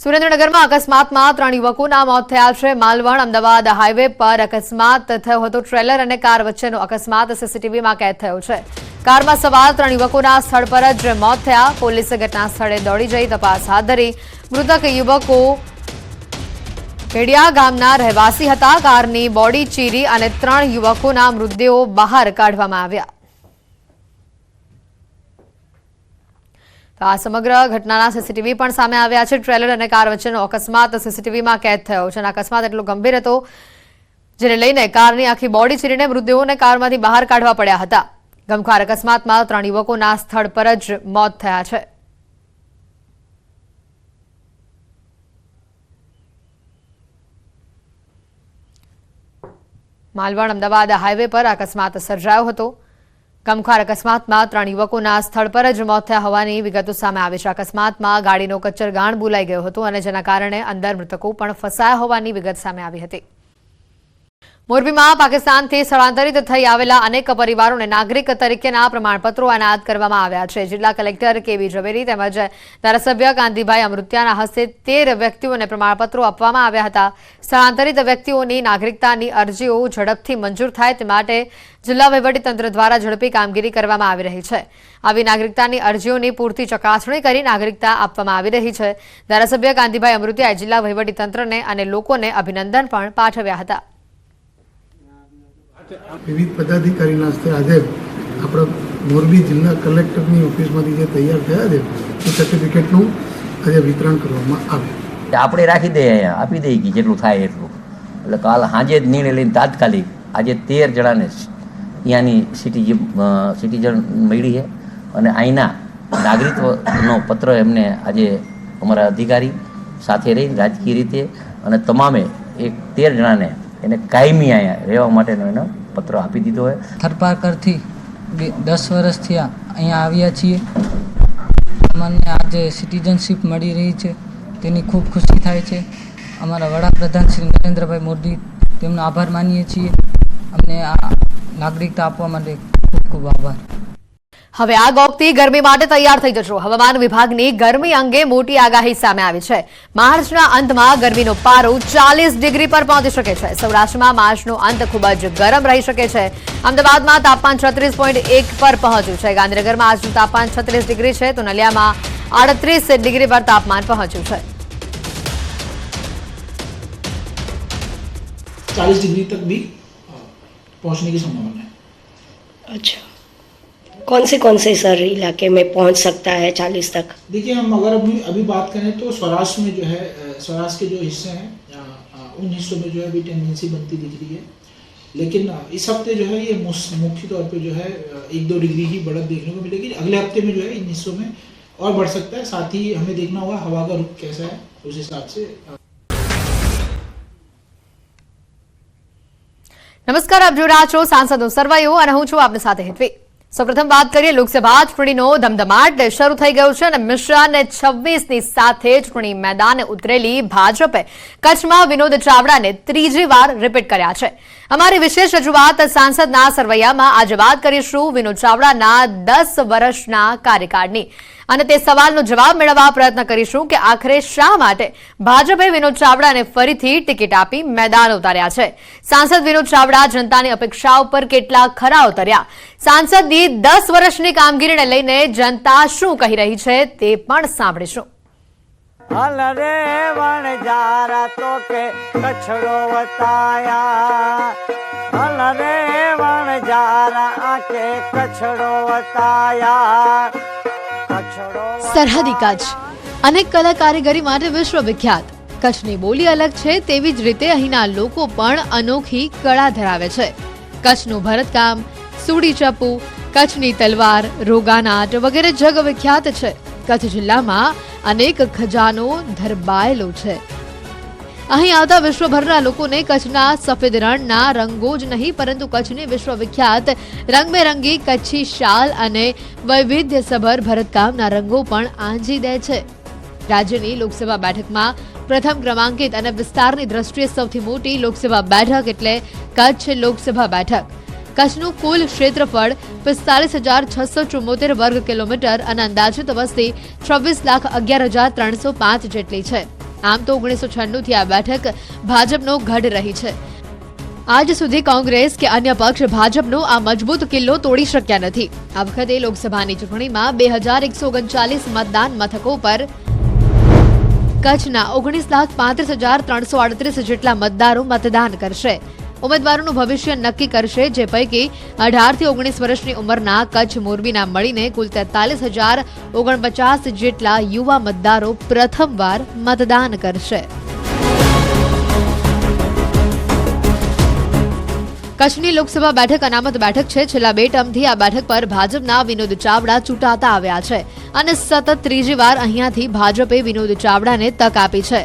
સુરેન્દ્રનગરમાં અકસ્માતમાં 3 યુવકોના મોત થયા છે। માલવણ અમદાવાદ હાઈવે પર અકસ્માત થયો હતો। ટ્રેલર અને કાર વચ્ચેનો અકસ્માત સીસીટીવીમાં કેદ થયો છે। કારમાં સવાર 3 યુવકોના સ્થળ પર જ મોત થયા। પોલીસે ઘટના સ્થળે દોડી જઈ તપાસ હાથ ધરી। મૃતક યુવકો કેડિયા ગામના રહેવાસી હતા। કારની બોડી ચીરી અને 3 યુવકોના મૃતદેહો બહાર કાઢવામાં આવ્યા। તો આ સમગ્ર ઘટનાના સીસીટીવી પણ સામે આવ્યા છે। ટ્રેલર અને કાર વચ્ચેનો અકસ્માત સીસીટીવીમાં કેદ થયો છે। અકસ્માત એટલો ગંભીર હતો જેને લઈને કારની આખી બોડી ચીરીને મૃતદેહોને કારમાંથી બહાર કાઢવા પડ્યા હતા। ગમખ્વાર અકસ્માતમાં 3 યુવકોના સ્થળ પર જ મોત થયા છે। માલવણ અમદાવાદ હાઈવે પર અકસ્માત સર્જાયો હતો। ગમખ્વાર અકસ્માતમાં 3 યુવકોના સ્થળ પર જ મોત થયા હોવાની વિગતો સામે આવી છે। અકસ્માતમાં ગાડીનો કચ્ચરગાણ બોલાઈ ગયો હતો અને જેના કારણે અંદર મૃતકો પણ ફસાયા હોવાની વિગત સામે આવી હતી। મોરબીમાં પાકિસ્તાનથી સ્થળાંતરિત થઈ આવેલા અનેક પરિવારોને નાગરિક તરીકેના પ્રમાણપત્રો એનાયત કરવામાં આવ્યા છે। જિલ્લા કલેક્ટર કેવી ઝવેરી તેમજ ધારાસભ્ય કાંતિભાઈ અમૃતિયાના હસ્તે 13 વ્યક્તિઓને પ્રમાણપત્રો આપવામાં આવ્યા હતા। સ્થળાંતરિત વ્યક્તિઓની નાગરિકતાની અરજીઓ ઝડપથી મંજૂર થાય તે માટે જિલ્લા વહીવટીતંત્ર દ્વારા ઝડપી કામગીરી કરવામાં આવી રહી છે। આવી નાગરિકતાની અરજીઓની પૂરતી ચકાસણી કરી નાગરિકતા આપવામાં આવી રહી છે। ધારાસભ્ય કાંતિભાઈ અમૃતિયાએ જિલ્લા વહીવટીતંત્રને અને લોકોને અભિનંદન પણ પાઠવ્યા હતા। વિવિધ પદાધિકારીના હસ્તે આજે આપણા મોરબી જિલ્લા કલેક્ટરની ઓફિસમાંથી જે તૈયાર થયા છે એ સર્ટિફિકેટનું આજે વિતરણ કરવામાં આવ્યું। આપણે રાખી દઈએ, અહીંયા આપી દઈએ કે જેટલું થાય એટલું। એટલે કાલ સાંજે જ નિર્ણય લઈને તાત્કાલિક આજે 13 જણાને અહીંયાની સિટીઝન મળી છે અને અહીંના નાગરિકત્વનો પત્ર એમને આજે અમારા અધિકારી સાથે રહી રાજકીય રીતે અને તમામે 13 જણાને એને કાયમી અહીંયા રહેવા માટેનો એનો પત્ર આપી દીધો હોય। થરપારકરથી 10 વર્ષ થયા અહીંયા આવ્યા છીએ। અમને આજે સિટીઝનશીપ મળી રહી છે તેની ખૂબ ખુશી થાય છે। અમારા વડાપ્રધાન શ્રી નરેન્દ્રભાઈ મોદી તેમનો આભાર માનીએ છીએ। અમને આ નાગરિકતા આપવા માટે ખૂબ ખૂબ આભાર। હવે આ ગોગતી ગરમી માટે તૈયાર થઈ જશો। હવામાન વિભાગની ગરમી અંગે મોટી આગાહી સામે આવી છે। માર્ચના અંતમાં ગરમીનો પારો 40 ડિગ્રી પર પહોંચી શકે છે। સૌરાષ્ટ્રમાં માર્ચનો અંત ખૂબ જ ગરમ રહી શકે છે। અમદાવાદમાં તાપમાન 36.1 પર પહોંચ્યું છે। ગાંધીનગરમાં આજનું તાપમાન 36 ડિગ્રી છે તો નલિયામાં 38 ડિગ્રી પર તાપમાન પહોંચ્યું છે। 40 डिग्री तक भी पहुंचने की संभावना है। अच्छा, कौन से सर इलाके में पहुंच सकता है 40 तक? देखिए, हम अगर अभी बात करें तो सौराष्ट्र में जो है, सौराष्ट्र के जो हिस्से हैं उन हिस्सों में जो है अभी टेंडेंसी बनती दिख रही है। लेकिन इस हफ्ते जो है ये मुख्य तौर पे जो है 1-2 डिग्री ही बढ़त देखने को मिलेगी। अगले हफ्ते में जो है इन हिस्सों में और बढ़ सकता है। साथ ही हमें देखना होगा हवा का रुख कैसा है, उस हिसाब से। નમસ્કાર, આપ જોઈ રહ્યા છો સાંસદનો સરવૈયો અને હું છું આપની સાથે હેતવી। સૌપ્રથમ વાત કરીએ લોકસભા ચૂંટણીનો ધમધમાટ શરૂ થઈ ગયો છે અને મિશન 26ની સાથે ચૂંટણી મેદાને ઉતરેલી ભાજપે કચ્છમાં વિનોદ ચાવડાને ત્રીજી વાર રિપીટ કર્યા છે। અમારી વિશેષ રજૂઆત સાંસદના સરવૈયામાં આજે વાત કરીશું વિનોદ ચાવડાના 10 વર્ષના કાર્યકાળની અને તે સવાલનો જવાબ મેળવવા પ્રયત્ન કરીશું કે આખરે શા માટે ભાજપે વિનોદ ચાવડાને ફરીથી ટિકિટ આપી મેદાન ઉતાર્યા છે। સાંસદ વિનોદ ચાવડા જનતાની અપેક્ષાઓ પર કેટલા ખરા ઉતર્યા, સાંસદની 10 વર્ષની કામગીરીને લઈને જનતા શું કહી રહી છે તે પણ સાંભળીશું। અલરે વણજારા તો કે કછડો વતાયા, અલરે વણજારા આકે કછડો વતાયા। સરહદી કચ્છ અનેક કલા કારીગરી માટે વિશ્વવિખ્યાત। કચ્છની બોલી અલગ છે તેવી જ રીતે અહીંના લોકો પણ અનોખી કળા ધરાવે છે। કચ્છનું ભરતકામ, સુડી ચપ્પુ, કચ્છની તલવાર, રોગાનાટ વગેરે જગવિખ્યાત છે। કચ્છ જિલ્લામાં અનેક ખજાનો ધરબાયેલો છે। અહીં આવતા વિશ્વભરના લોકોને કચ્છના સફેદ રણના રંગો જ નહીં પરંતુ કચ્છની વિશ્વવિખ્યાત રંગબેરંગી કચ્છી શાલ અને વૈવિધ્યસભર ભરતકામના રંગો પણ આંજી દે છે। રાજ્યની લોકસભા બેઠકમાં પ્રથમ ક્રમાંકિત અને વિસ્તારની દ્રષ્ટિએ સૌથી મોટી લોકસભા બેઠક એટલે કચ્છ લોકસભા બેઠક। કચ્છનું કુલ ક્ષેત્રફળ 45,674 વર્ગ કિલોમીટર અને અંદાજિત વસ્તી 26,11,305 જેટલી છે। આમ તો 1996થી આ બેઠક ભાજપનો ગઢ રહી છે. આજ સુધી કોંગ્રેસ કે અન્ય પક્ષ ભાજપનો આ મજબૂત કિલ્લો તોડી શક્યા નથી. આ વખતે લોકસભાની ચૂંટણીમાં 2139 મતદાન મથકો પર કચ્છના 19,35,338 જેટલા મતદારો મતદાન કરશે. ઉમેદવારોનું ભવિષ્ય નક્કી કરશે, જે પૈકી 18 થી 19 વર્ષની ઉંમરના કચ્છ મોરબીના મળીને કુલ 43,049 જેટલા યુવા મતદારો પ્રથમવાર મતદાન કરશે. કચ્છની લોકસભા બેઠક અનામત બેઠક છે. છેલ્લા 2 ટર્મથી આ બેઠક પર ભાજપના વિનોદ ચાવડા ચૂંટાતા આવ્યા છે અને સતત ત્રીજી વાર અહીંયાથી ભાજપે વિનોદ ચાવડાને તક આપી છે.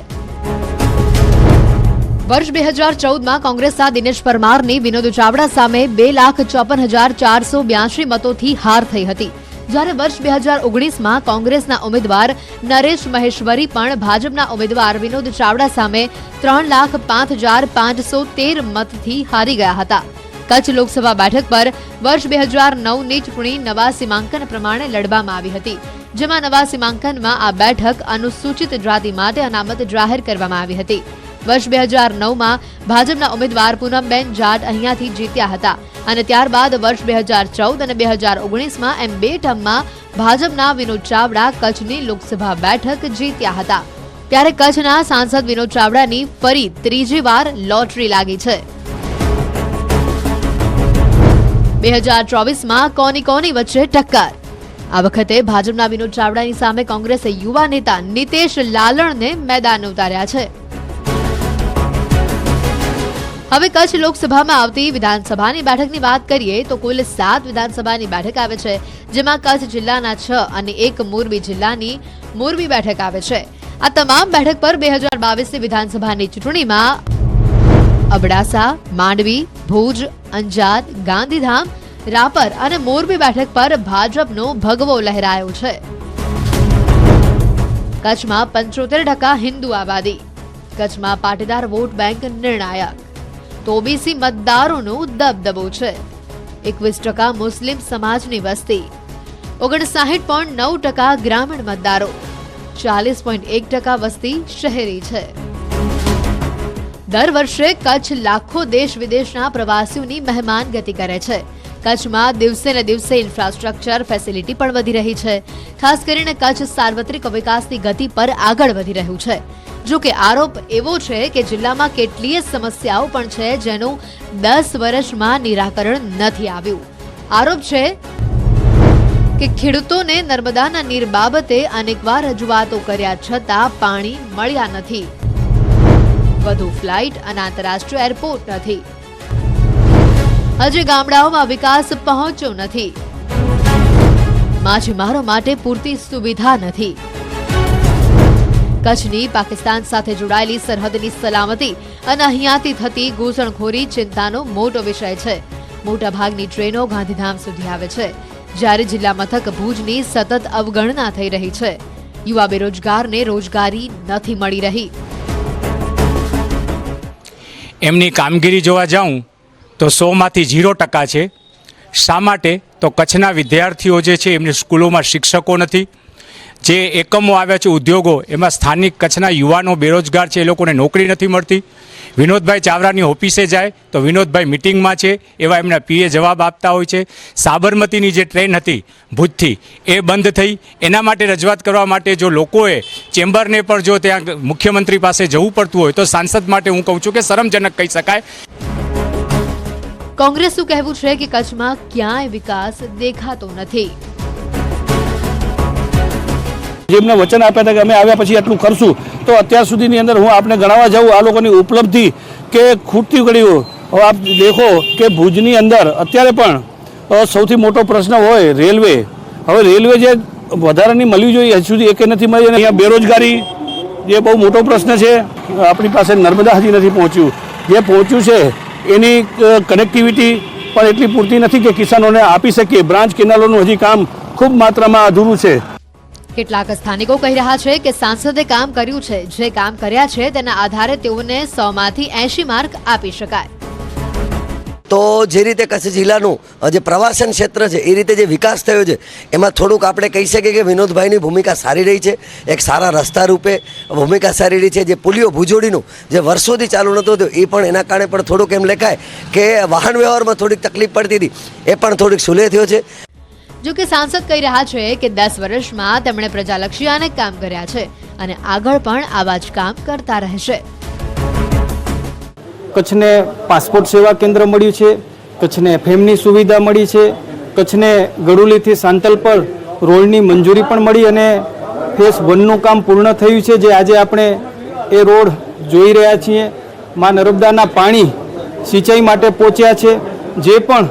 વર્ષ 2014માં કોંગ્રેસના દિનેશ પરમારની વિનોદ ચાવડા સામે 2,54,482 મતોથી હાર થઈ હતી. જ્યારે વર્ષ 2019માં કોંગ્રેસના ઉમેદવાર નરેશ મહેશ્વરી પણ ભાજપના ઉમેદવાર વિનોદ ચાવડા સામે 3,05,513 મતથી હારી ગયા હતા. કચ્છ લોકસભા બેઠક પર વર્ષ 2009ની ચૂંટણી નવા સીમાંકન પ્રમાણે લડવામાં આવી હતી, જેમાં નવા સીમાંકનમાં આ બેઠક અનુસૂચિત જાતિ માટે અનામત જાહેર કરવામાં આવી હતી. વર્ષ 2009માં ભાજપના ઉમેદવાર પૂનમબેન જાટ અહીંયાથી જીત્યા હતા અને ત્યારબાદ વર્ષ 2014 અને 2019માં એમ 2 ટર્મમાં ભાજપના વિનોદ ચાવડા કચ્છની લોકસભા બેઠક જીત્યા હતા. ત્યારે કચ્છના સાંસદ વિનોદ ચાવડાની ફરી ત્રીજી વાર લોટરી લાગી છે. 2024માં કોની વચ્ચે ટક્કર. આ વખતે ભાજપના વિનોદ ચાવડાની સામે કોંગ્રેસે યુવા નેતા નીતેશ લાલણને મેદાન ઉતાર્યા છે. હવે કચ્છ લોકસભામાં આવતી વિધાનસભાની બેઠકની વાત કરીએ તો કુલ 7 વિધાનસભાની બેઠક આવે છે, જેમાં કચ્છ જિલ્લાના 6 અને 1 મોરબી જિલ્લાની મોરબી બેઠક આવે છે. આ તમામ બેઠક પર 2022ની વિધાનસભાની ચૂંટણીમાં અબડાસા, માંડવી, ભુજ, અંજાર, ગાંધીધામ, રાપર અને મોરબી બેઠક પર ભાજપનો ભગવો લહેરાયો છે. કચ્છમાં 75% હિન્દુ આબાદી. કચ્છમાં પાટીદાર વોટ બેંક નિર્ણાયક. તો ઓબીસી મતદારોનો દબદબો છે. 21% મુસ્લિમ સમાજની વસ્તી. 59.9% ગ્રામીણ મતદારો. 40.1% વસ્તી શહેરી છે. દર વર્ષે કચ્છ લાખો દેશ વિદેશના પ્રવાસીઓની મહેમાનગતિ કરે છે. કચ્છમાં દિવસે ને દિવસે ઇન્ફ્રાસ્ટ્રક્ચર ફેસિલિટી પણ વધી રહી છે. ખાસ કરીને કચ્છ સાર્વત્રિક વિકાસની ગતિ પર આગળ વધી રહ્યું છે. જો કે આરોપ એવો છે કે જિલ્લામાં કેટલીય સમસ્યાઓ પણ છે જેનું 10 વર્ષમાં નિરાકરણ નથી આવ્યું. આરોપ છે કે ખેડૂતોને નર્મદાના નીર બાબતે અનેકવાર રજૂઆતો કર્યા છતાં પાણી મળ્યા નથી. વધુ ફ્લાઇટ અને આંતરરાષ્ટ્રીય એરપોર્ટ નથી. હજી ગામડાઓમાં વિકાસ પહોંચ્યો નથી. માછીમારો માટે પૂરતી સુવિધા નથી. કચ્છની પાકિસ્તાન સાથે જોડાયેલી સરહદની સલામતી અને અહીંયાથી થતી ઘૂસણખોરી ચિંતાનો મોટો વિષય છે. મોટાભાગની ટ્રેનો ગાંધીધામ સુધી આવે છે, જ્યારે જિલ્લા મથક ભુજની સતત અવગણના થઈ રહી છે. યુવા બેરોજગારને રોજગારી નથી મળી રહી. એમની કામગીરી જોવા જાઉં તો 100માંથી 0% છે. શા માટે? તો કચ્છના વિદ્યાર્થીઓ જે છે એમની સ્કૂલોમાં શિક્ષકો નથી. જે એકમો આવ્યા છે ઉદ્યોગો, એમાં સ્થાનિક કચ્છના યુવાનો બેરોજગાર છે, એ લોકોને નોકરી નથી મળતી. વિનોદભાઈ ચાવડાની ઓફિસે જાય તો વિનોદભાઈ મિટિંગમાં છે એવા એમના પીએ જવાબ આપતા હોય છે. સાબરમતીની જે ટ્રેન હતી ભુજથી એ બંધ થઈ. એના માટે રજૂઆત કરવા માટે જો લોકોએ ચેમ્બરને પણ જો ત્યાં મુખ્યમંત્રી પાસે જવું પડતું હોય તો સાંસદ માટે હું કહું છું કે શરમજનક કહી શકાય. કોંગ્રેસનું કહેવું છે કે કચ્છમાં ક્યાંય વિકાસ દેખાતો નથી. જેમને વચન આપ્યા હતા કે અમે આવ્યા પછી આટલું કરશું, તો અત્યાર સુધીની અંદર હું આપને ગણાવવા જાઉં આ લોકોની ઉપલબ્ધિ કે ખૂટતી કડીઓ. હવે આપ દેખો કે ભુજની અંદર અત્યારે પણ સૌથી મોટો પ્રશ્ન હોય રેલવે. હવે રેલવે જે વધારાની મળવી જોઈએ હજી સુધી એકે નથી મળી. અને અહીંયા બેરોજગારી જે બહુ મોટો પ્રશ્ન છે. આપણી પાસે નર્મદા હજી નથી પહોંચ્યું. જે પહોંચ્યું છે એની કનેક્ટિવિટી પણ એટલી પૂરતી નથી કે કિસાનોને આપી શકીએ. બ્રાન્ચ કેનાલોનું હજી કામ ખૂબ માત્રામાં અધૂરું છે. કેટલાક સ્થાનિકો કહી રહ્યા છે કે સાંસદે કામ કર્યું છે, જે કામ કર્યા છે તેના આધારે તેઓને 100માંથી 80 માર્ક આપી શકાય. તો જે રીતે કચ્છ જિલ્લાનું જે પ્રવાસન ક્ષેત્ર છે એ રીતે જે વિકાસ થયો છે એમાં થોડુંક આપણે કહી શકીએ કે વિનોદભાઈની ભૂમિકા સારી રહી છે. એક સારા રસ્તા રૂપે ભૂમિકા સારી રહી છે. જે પુલિયો ભુજોડીનું જે વર્ષોથી ચાલુ નહોતું થયું એ પણ એના કારણે પણ થોડુંક એમ લેખાય કે વાહન વ્યવહારમાં થોડીક તકલીફ પડતી હતી એ પણ થોડીક સુલેહ થયો છે. જો કે સાંસદ કહી રહ્યા છે કે 10 વર્ષમાં તેમણે પ્રજાલક્ષી અનેક કામ કર્યા છે અને આગળ પણ આવા જ કામ કરતા રહેશે. કચ્છને પાસપોર્ટ સેવા કેન્દ્ર મળ્યું છે, કચ્છને એફએમની સુવિધા મળી છે, કચ્છને ગડુલીથી સાંતલપર રોડની મંજૂરી પણ મળી અને ફેઝ 1નું કામ પૂર્ણ થયું છે, જે આજે આપણે એ રોડ જોઈ રહ્યા છીએ. માં નર્મદાના પાણી સિંચાઈ માટે પહોંચ્યા છે. જે પણ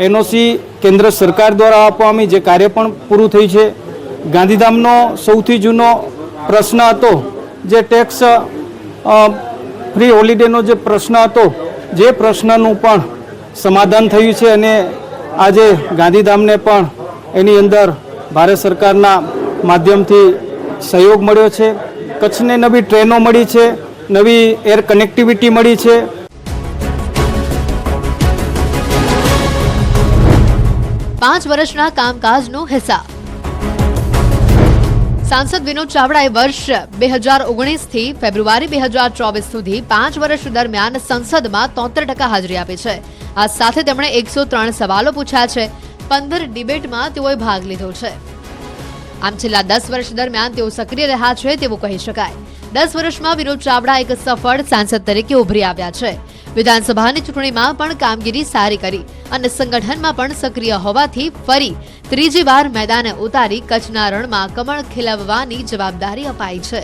એનઓસી કેન્દ્ર સરકાર દ્વારા આપવામાં જે કાર્ય પણ પૂરું થયું છે. ગાંધીધામનો સૌથી જૂનો પ્રશ્ન હતો જે ટેક્સ ફ્રી હોલિડેનો જે પ્રશ્ન હતો, જે પ્રશ્નનું પણ સમાધાન થયું છે અને આજે ગાંધીધામને પણ એની અંદર ભારત સરકારના માધ્યમથી સહયોગ મળ્યો છે. કચ્છને નવી ટ્રેનો મળી છે, નવી એર કનેક્ટિવિટી મળી છે. પાંચ વર્ષના કામકાજનો હિસાબ. સાંસદ વિનોદ ચાવડાએ વર્ષ 2019 થી ફેબ્રુઆરી 2024 સુધી 5 વર્ષ દરમિયાન સંસદમાં 73% હાજરી આપી છે. આ સાથે તેમણે 103 સવાલો પૂછ્યા છે. 15 ડિબેટમાં તેઓએ ભાગ લીધો છે. આમ છેલ્લા 10 વર્ષ દરમિયાન તેઓ સક્રિય રહ્યા છે તેવું કહી શકાય. 10 વર્ષમાં વિનોદ ચાવડા એક સફળ સાંસદ તરીકે ઉભરી આવ્યા છે. વિધાનસભાની ચૂંટણીમાં પણ કામગીરી સારી કરી અને સંગઠનમાં પણ સક્રિય હોવાથી ફરી ત્રીજી વાર મેદાને ઉતારી કચ્છના રણમાં કમળ ખીલવવાની જવાબદારી અપાઈ છે.